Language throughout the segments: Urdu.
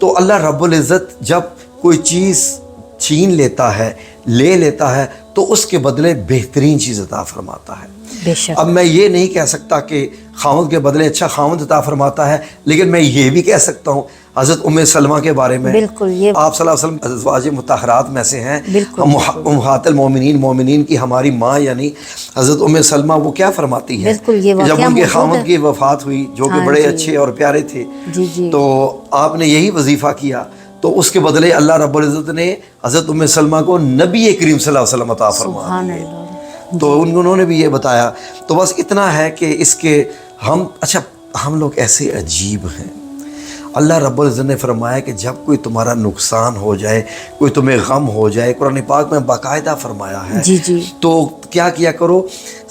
تو اللہ رب العزت جب کوئی چیز چھین لیتا ہے، لے لیتا ہے، تو اس کے بدلے بہترین چیز عطا فرماتا ہے۔ بے شک۔ اب میں یہ نہیں کہہ سکتا کہ خاوند کے بدلے اچھا خاوند عطا فرماتا ہے، لیکن میں یہ بھی کہہ سکتا ہوں حضرت ام سلمہ کے بارے میں، بالکل، یہ آپ صلی اللہ علیہ وسلم ازواج مطہرات میں سے ہیں، بالکل، امہات المومنین، مومنین کی ہماری ماں یعنی حضرت ام سلمہ، وہ کیا فرماتی ہے بالکل، یہ کہ جب واقعہ ان کے موجود خاوند ہے۔ کی وفات ہوئی جو کہ ہاں بڑے جی، اچھے اور پیارے تھے، جی جی، تو آپ نے یہی وظیفہ کیا، تو اس کے بدلے اللہ رب العزت نے حضرت ام سلمہ کو نبی کریم صلی اللہ علیہ وسلم عطا فرما سبحان دیے۔ اللہ۔ تو انہوں نے بھی یہ بتایا۔ تو بس اتنا ہے کہ اس کے ہم لوگ ایسے عجیب ہیں۔ اللہ رب العزت نے فرمایا کہ جب کوئی تمہارا نقصان ہو جائے، کوئی تمہیں غم ہو جائے، قرآن پاک میں باقاعدہ فرمایا ہے، جی جی، تو کیا کیا کرو؟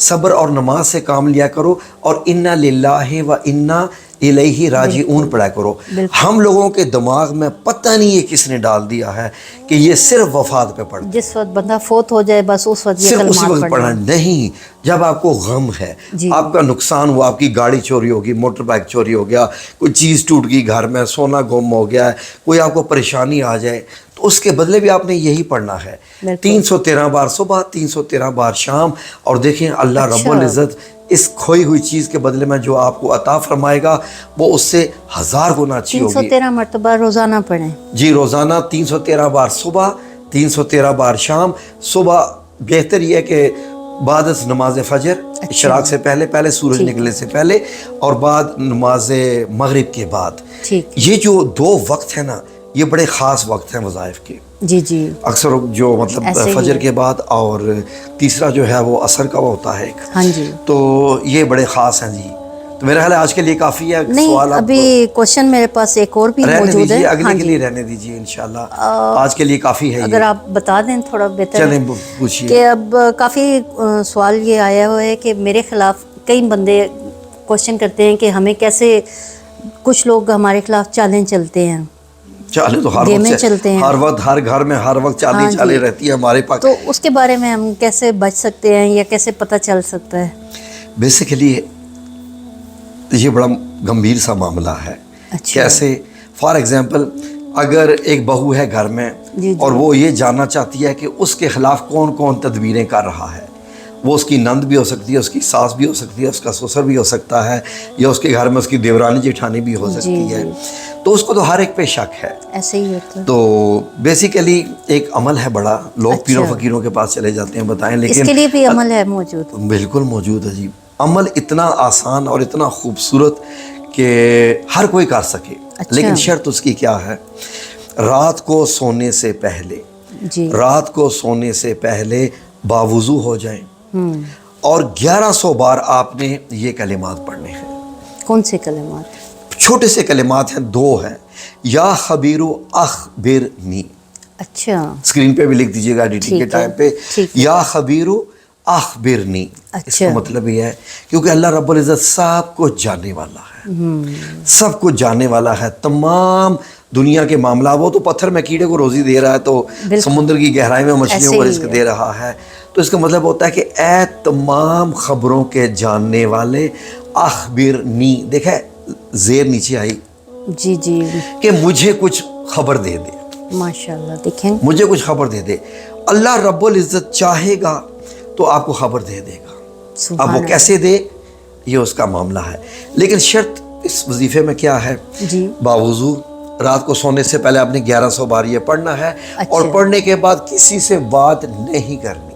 صبر اور نماز سے کام لیا کرو، اور انا للہ و انا الیہ راجعون پڑھا کرو۔ ہم لوگوں کے دماغ میں پتہ نہیں یہ کس نے ڈال دیا ہے کہ یہ صرف وفات پہ پڑھنا، جس وقت بندہ فوت ہو جائے بس اس وقت یہ صرف اسی کلمات وقت پڑھنا نہیں۔ جب آپ کو غم ہے، جی، آپ کا نقصان ہوا، آپ کی گاڑی چوری ہوگی، موٹر بائک چوری ہو گیا، کوئی چیز ٹوٹ گئی گھر میں، سونا گم ہو گیا ہے، کوئی آپ کو پریشانی آ جائے، تو اس کے بدلے بھی آپ نے یہی پڑھنا ہے، 313 بار صبح، 313 بار شام۔ اور دیکھیں اللہ رب العزت اس کھوئی ہوئی چیز کے بدلے میں جو آپ کو عطا فرمائے گا وہ اس سے 1000 گنا اچھی ہوگی۔ 313 مرتبہ روزانہ پڑھیں جی، روزانہ 313 بار صبح، 313 بار شام۔ صبح بہتر یہ ہے کہ بعد از نماز فجر، اشراق سے پہلے سورج نکلنے سے پہلے، اور بعد نماز مغرب کے بعد۔ ٹھیک، یہ جو 2 وقت ہیں نا، یہ بڑے خاص وقت ہیں وظائف کے۔ جی جی، اکثر جو مطلب ایسے ہی فجر کے بعد، اور تیسرا جو ہے وہ عصر کا ہوتا ہے ایک، ہاں جی۔ تو یہ بڑے خاص ہیں جی۔ تو میرا خیال ہے آج کے لیے کافی ہے۔ نہیں، سوال آپ ابھی کوشچن میرے پاس ایک اور بھی رہنے موجود ہے، دیجیے، اگلے ہاں کے جی، لیے رہنے دیجیے انشاءاللہ، آج کے لیے کافی ہے اگر یہ۔ آپ بتا دیں تھوڑا بہتر ہے چلیں پوچھیے۔ کہ اب کافی سوال یہ آیا ہوا ہے کہ میرے خلاف کئی بندے کوشچن کرتے ہیں کہ ہمیں کیسے، کچھ لوگ ہمارے خلاف چالیں چلتے ہیں، چالیں تو ہر گیمیں وقت چلتے ہیں، ہر وقت ہر گھر میں ہر وقت ہاں جی، چالیں رہتی ہے ہمارے پاس۔ تو اس کے بارے میں ہم کیسے بچ سکتے ہیں یا کیسے پتہ چل سکتا ہے؟ بیسیکلی یہ بڑا گمبھیر سا معاملہ ہے۔ اچھا، کیسے؟ فار ایگزامپل، اگر ایک بہو ہے گھر میں جی جی، اور وہ یہ جاننا چاہتی ہے کہ اس کے خلاف کون کون تدبیریں کر رہا ہے، وہ اس کی نند بھی ہو سکتی ہے، اس کی ساس بھی ہو سکتی ہے، اس کا سسر بھی ہو سکتا ہے، یا اس کے گھر میں اس کی دیورانی جیٹھانی بھی ہو سکتی ہے، تو اس کو تو ہر ایک پہ شک ہے۔ ایسے ہی ہوتا ہے۔ تو بیسیکلی ایک عمل ہے بڑا، لوگ پیروں فقیروں کے پاس چلے جاتے ہیں بتائیں، اس لیکن کے لیے بھی عمل ہے موجود؟ بالکل موجود ہے جی۔ عمل اتنا آسان اور اتنا خوبصورت کہ ہر کوئی کر سکے، لیکن شرط اس کی کیا ہے؟ رات کو سونے سے پہلے، جی، رات کو سونے سے پہلے باوضو ہو جائیں، اور 1100 بار آپ نے یہ کلمات پڑھنے ہیں۔ کون سے کلمات؟ چھوٹے سے کلمات ہیں، 2 ہیں۔ یا خبیرو اخبرنی، اچھا، اسکرین پہ بھی لکھ دیجیے گا ایڈیٹنگ کے ٹائم پہ، یا خبیرو اخبرنی۔ اس کا مطلب یہ ہے کیونکہ اللہ رب العزت سب کچھ جاننے والا ہے، سب کچھ جاننے والا ہے، تمام دنیا کے معاملہ۔ وہ تو پتھر میں کیڑے کو روزی دے رہا ہے، تو سمندر کی گہرائی میں مچھلیوں کو رزق دے رہا ہے، تو اس کا مطلب ہوتا ہے کہ اے تمام خبروں کے جاننے والے، اخبرنی، دیکھیں زیر نیچے آئی، جی جی، کہ مجھے کچھ خبر دے دے، ماشاءاللہ، دیکھیں مجھے کچھ خبر دے دے۔ اللہ رب العزت چاہے گا تو آپ کو خبر دے دے گا۔ اب وہ کیسے دے، یہ اس کا معاملہ ہے، لیکن شرط اس وظیفے میں کیا ہے؟ جی، باوضو رات کو سونے سے پہلے آپ نے 1100 بار یہ پڑھنا ہے، اور پڑھنے کے بعد کسی سے بات نہیں کرنی،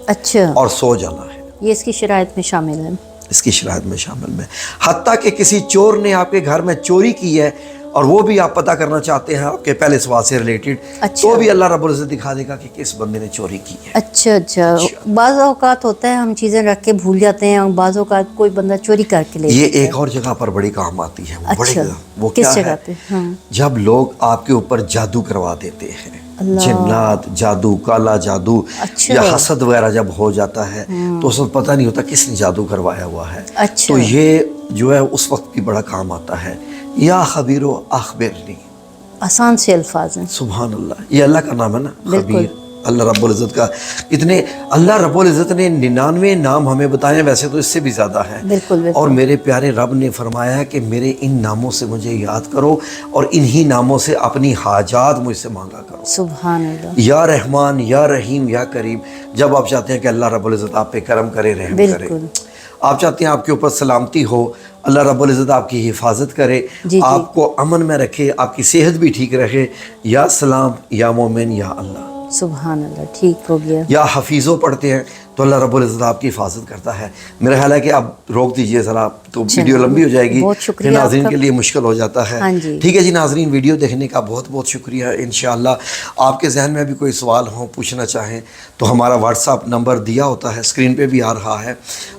اچھا، اور سو جانا ہے۔ یہ اس کی شرائط میں شامل ہے؟ اس کی شرائط میں شامل میں، حتیٰ کہ کسی چور نے آپ کے گھر میں چوری کی ہے اور وہ بھی آپ پتہ کرنا چاہتے ہیں آپ کے پہلے سوال سے ریلیٹڈ، تو بھی اللہ رب العزت دکھا دے گا کہ کس بندے نے چوری کی ہے۔ اچھا اچھا، بعض اوقات ہوتا ہے ہم چیزیں رکھ کے بھول جاتے ہیں، اور بعض اوقات کوئی بندہ چوری کر کے لے یہ جاتا ہے۔ ایک اور جگہ پر بڑی کام آتی ہے، وہ بڑی اچھا، وہ کس کیا جگہ ہے؟ پہ؟ ہاں، جب لوگ آپ کے اوپر جادو کروا دیتے ہیں، جنات جادو، کالا جادو یا حسد وغیرہ جب ہو جاتا ہے تو اس وقت پتہ نہیں ہوتا کس نے جادو کروایا ہوا ہے، تو یہ جو ہے اس وقت بھی بڑا کام آتا ہے۔ یا خبیرو اخبرنی، آسان سے الفاظ ہیں، سبحان اللہ، یہ اللہ کا نام ہے نا، خبیر، اللہ رب العزت کا اتنے اللہ رب العزت نے 99 نام ہمیں بتائے ہیں، ویسے تو اس سے بھی زیادہ ہیں، بالکل بالکل۔ اور میرے پیارے رب نے فرمایا ہے کہ میرے ان ناموں سے مجھے یاد کرو اور انہی ناموں سے اپنی حاجات مجھ سے مانگا کرو۔ سبحان اللہ۔ یا رحمان یا رحیم یا کریم، جب آپ چاہتے ہیں کہ اللہ رب العزت آپ پہ کرم کرے، رحم کرے، بالکل۔ آپ چاہتے ہیں آپ کے اوپر سلامتی ہو، اللہ رب العزت آپ کی حفاظت کرے، جی آپ کو امن میں رکھے، آپ کی صحت بھی ٹھیک رکھے، یا سلام یا مومن یا اللہ، سبحان اللہ، ٹھیک ہو گیا۔ یا حفیظوں پڑھتے ہیں تو اللہ رب العزت آپ کی حفاظت کرتا ہے۔ میرا خیال ہے کہ اب روک دیجئے ذرا، تو ویڈیو لمبی ہو جائے گی، بہت پھر شکریہ ناظرین آپ کے کا۔ لیے مشکل ہو جاتا ہے۔ ہاں جی۔ ٹھیک ہے جی ناظرین، ویڈیو دیکھنے کا بہت بہت شکریہ۔ انشاءاللہ آپ کے ذہن میں بھی کوئی سوال ہوں، پوچھنا چاہیں تو ہمارا واٹس ایپ نمبر دیا ہوتا ہے، اسکرین پہ بھی آ رہا ہے،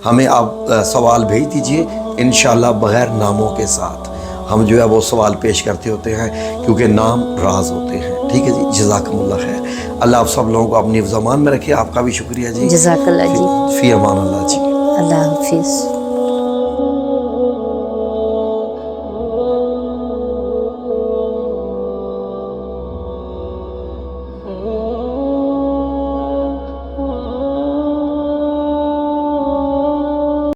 ہمیں آپ سوال بھیج دیجئے، انشاءاللہ بغیر ناموں کے ساتھ ہم جو ہے وہ سوال پیش کرتے ہوتے ہیں، کیونکہ نام راز ہوتے ہیں۔ ٹھیک ہے جی، جزاکم اللہ خیر۔ اللہ آپ سب لوگوں کو اپنی زمان میں رکھے، آپ کا بھی شکریہ جی۔ جزاک اللہ جی۔ فی امان اللہ جی۔ اللہ حافظ۔